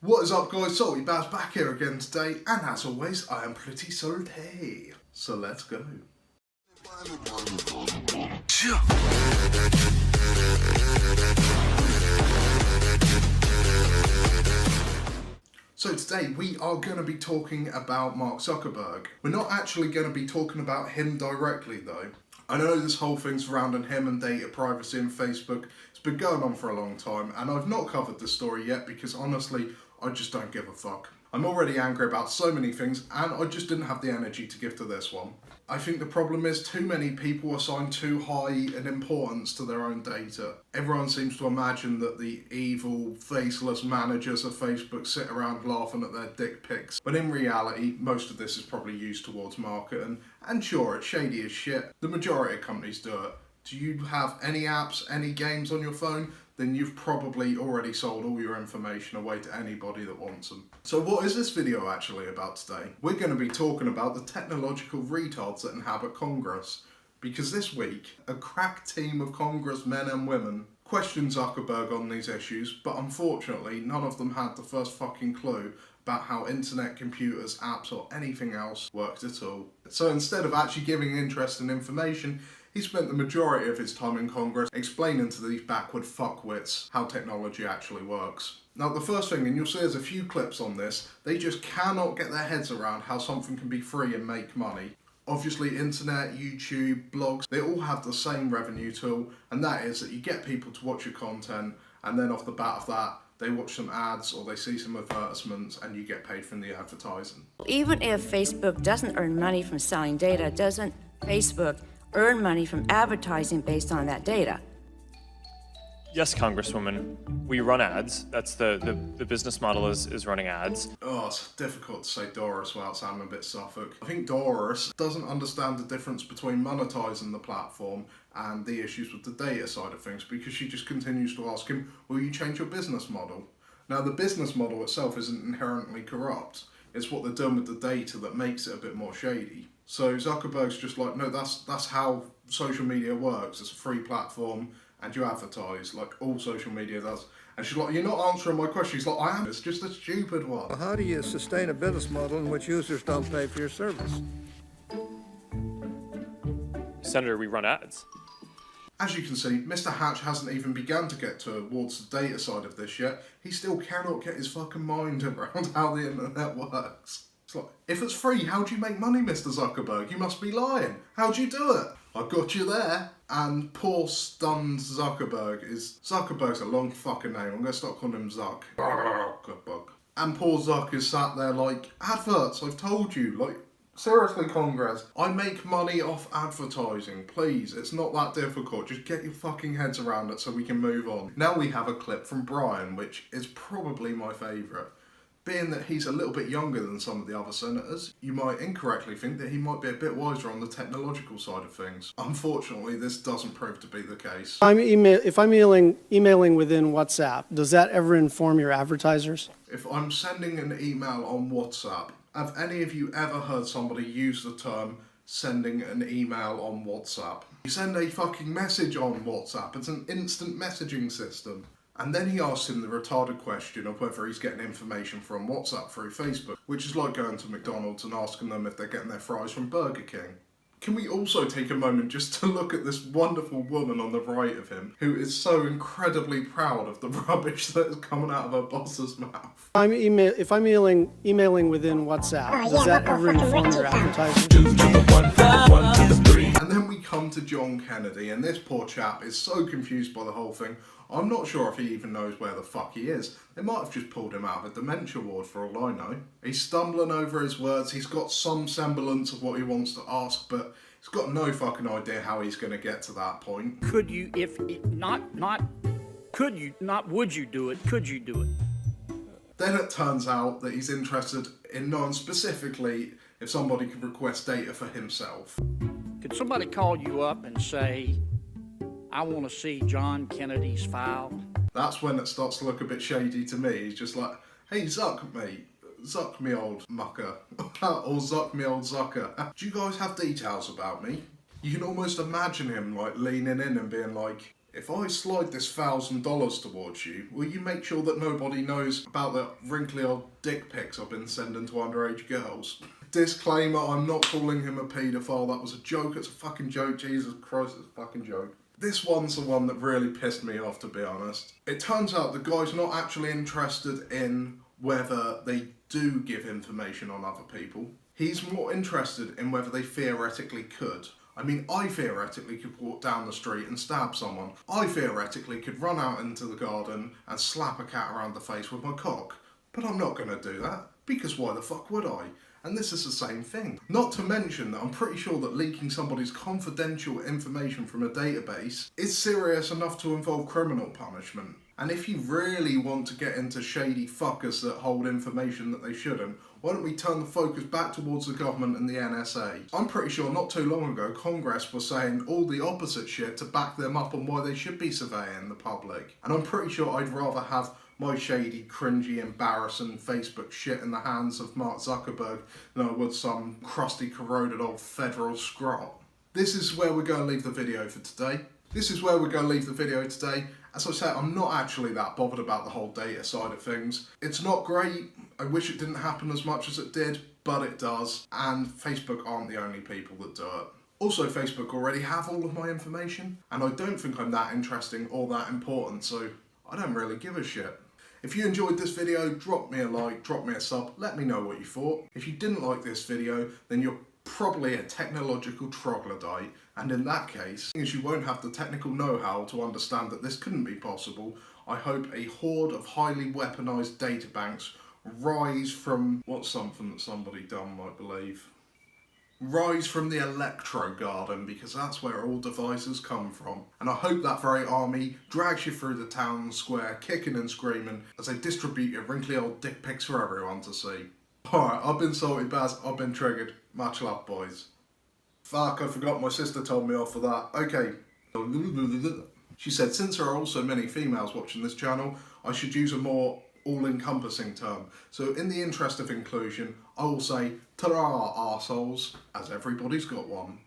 What is up guys, Salty Bazz back here again today, and as always, I am pretty salty. So let's go. So today we are going to be talking about Mark Zuckerberg. We're not actually going to be talking about him directly though. I know this whole thing surrounding him and data privacy and Facebook has been going on for a long time, and I've not covered this story yet because honestly, I just don't give a fuck. I'm already angry about so many things and I just didn't have the energy to give to this one. I think the problem is too many people assign too high an importance to their own data. Everyone seems to imagine that the evil, faceless managers of Facebook sit around laughing at their dick pics, but in reality, most of this is probably used towards marketing. And sure, it's shady as shit. The majority of companies do it. Do you have any apps, any games on your phone? Then you've probably already sold all your information away to anybody that wants them. So what is this video actually about today? We're going to be talking about the technological retards that inhabit Congress. Because this week, a crack team of congressmen and women questioned Zuckerberg on these issues, but unfortunately none of them had the first fucking clue about how internet, computers, apps or anything else worked at all. So instead of actually giving interesting information, he spent the majority of his time in Congress explaining to these backward fuckwits how technology actually works. Now the first thing, and you'll see there's a few clips on this, they just cannot get their heads around how something can be free and make money. Obviously internet, YouTube, blogs, they all have the same revenue tool, and that is that you get people to watch your content, and then off the bat of that, they watch some ads or they see some advertisements and you get paid from the advertising. Even if Facebook doesn't earn money from selling data, doesn't Facebook earn money from advertising based on that data? Yes, Congresswoman, we run ads. That's the business model is running ads. Oh, it's difficult to say Doris without sounding a bit Suffolk. I think Doris doesn't understand the difference between monetizing the platform and the issues with the data side of things, because she just continues to ask him, will you change your business model? Now the business model itself isn't inherently corrupt. It's what they're doing with the data that makes it a bit more shady. So Zuckerberg's just like, no, that's how social media works. It's a free platform and you advertise like all social media does. And she's like, you're not answering my question. He's like, I am. It's just a stupid one. How do you sustain a business model in which users don't pay for your service? Senator, we run ads. As you can see, Mr. Hatch hasn't even begun to get towards the data side of this yet. He still cannot get his fucking mind around how the internet works. It's like, if it's free, how do you make money, Mr. Zuckerberg? You must be lying. How'd you do it? I got you there. And poor stunned Zuckerberg's a long fucking name. I'm gonna start calling him Zuck. Zuckerberg. And poor Zuck is sat there like, adverts, I've told you, like, seriously, Congress, I make money off advertising. Please, it's not that difficult. Just get your fucking heads around it so we can move on. Now we have a clip from Brian, which is probably my favourite. Being that he's a little bit younger than some of the other senators, you might incorrectly think that he might be a bit wiser on the technological side of things. Unfortunately, this doesn't prove to be the case. If I'm emailing within WhatsApp, does that ever inform your advertisers? If I'm sending an email on WhatsApp, have any of you ever heard somebody use the term sending an email on WhatsApp? You send a fucking message on WhatsApp. It's an instant messaging system. And then he asks him the retarded question of whether he's getting information from WhatsApp through Facebook, which is like going to McDonald's and asking them if they're getting their fries from Burger King. Can we also take a moment just to look at this wonderful woman on the right of him, who is so incredibly proud of the rubbish that is coming out of her boss's mouth? If I'm emailing within WhatsApp, does that ever inform your advertisers? And then we come to John Kennedy, and this poor chap is so confused by the whole thing. I'm not sure if he even knows where the fuck he is. They might have just pulled him out of a dementia ward for all I know. He's stumbling over his words. He's got some semblance of what he wants to ask, but he's got no fucking idea how he's going to get to that point. Could you, would you do it? Could you do it? Then it turns out that he's interested in knowing specifically if somebody could request data for himself. Could somebody call you up and say, I want to see John Kennedy's file? That's when it starts to look a bit shady to me. He's just like, hey, Zuck, mate. Zuck me old mucker. Or Zuck me old Zucker. Do you guys have details about me? You can almost imagine him like leaning in and being like, if I slide this $1,000 towards you, will you make sure that nobody knows about the wrinkly old dick pics I've been sending to underage girls? Disclaimer, I'm not calling him a paedophile. That was a joke. It's a fucking joke. Jesus Christ, it's a fucking joke. This one's the one that really pissed me off, to be honest. It turns out the guy's not actually interested in whether they do give information on other people. He's more interested in whether they theoretically could. I mean, I theoretically could walk down the street and stab someone. I theoretically could run out into the garden and slap a cat around the face with my cock. But I'm not going to do that, because why the fuck would I? And this is the same thing. Not to mention that I'm pretty sure that leaking somebody's confidential information from a database is serious enough to involve criminal punishment. And if you really want to get into shady fuckers that hold information that they shouldn't, why don't we turn the focus back towards the government and the NSA? I'm pretty sure not too long ago Congress was saying all the opposite shit to back them up on why they should be surveying the public. And I'm pretty sure I'd rather have my shady, cringy, embarrassing Facebook shit in the hands of Mark Zuckerberg than I would some crusty, corroded old federal scrot. This is where we're going to leave the video for today. As I said, I'm not actually that bothered about the whole data side of things. It's not great. I wish it didn't happen as much as it did, but it does. And Facebook aren't the only people that do it. Also, Facebook already have all of my information, and I don't think I'm that interesting or that important, so I don't really give a shit. If you enjoyed this video, drop me a like, drop me a sub, let me know what you thought. If you didn't like this video, then you're probably a technological troglodyte, and in that case, as you won't have the technical know-how to understand that this couldn't be possible, I hope a horde of highly weaponized databanks rise from, what's something that somebody dumb might believe? Rise from the electro garden, because that's where all devices come from. And I hope that very army drags you through the town square, kicking and screaming, as they distribute your wrinkly old dick pics for everyone to see. Alright, I've been Salty Bazz, I've been triggered. Much love, boys. Fuck, I forgot my sister told me off for that. Okay. She said, since there are also many females watching this channel, I should use a more all-encompassing term. So in the interest of inclusion, I will say, ta-ra, arseholes, as everybody's got one.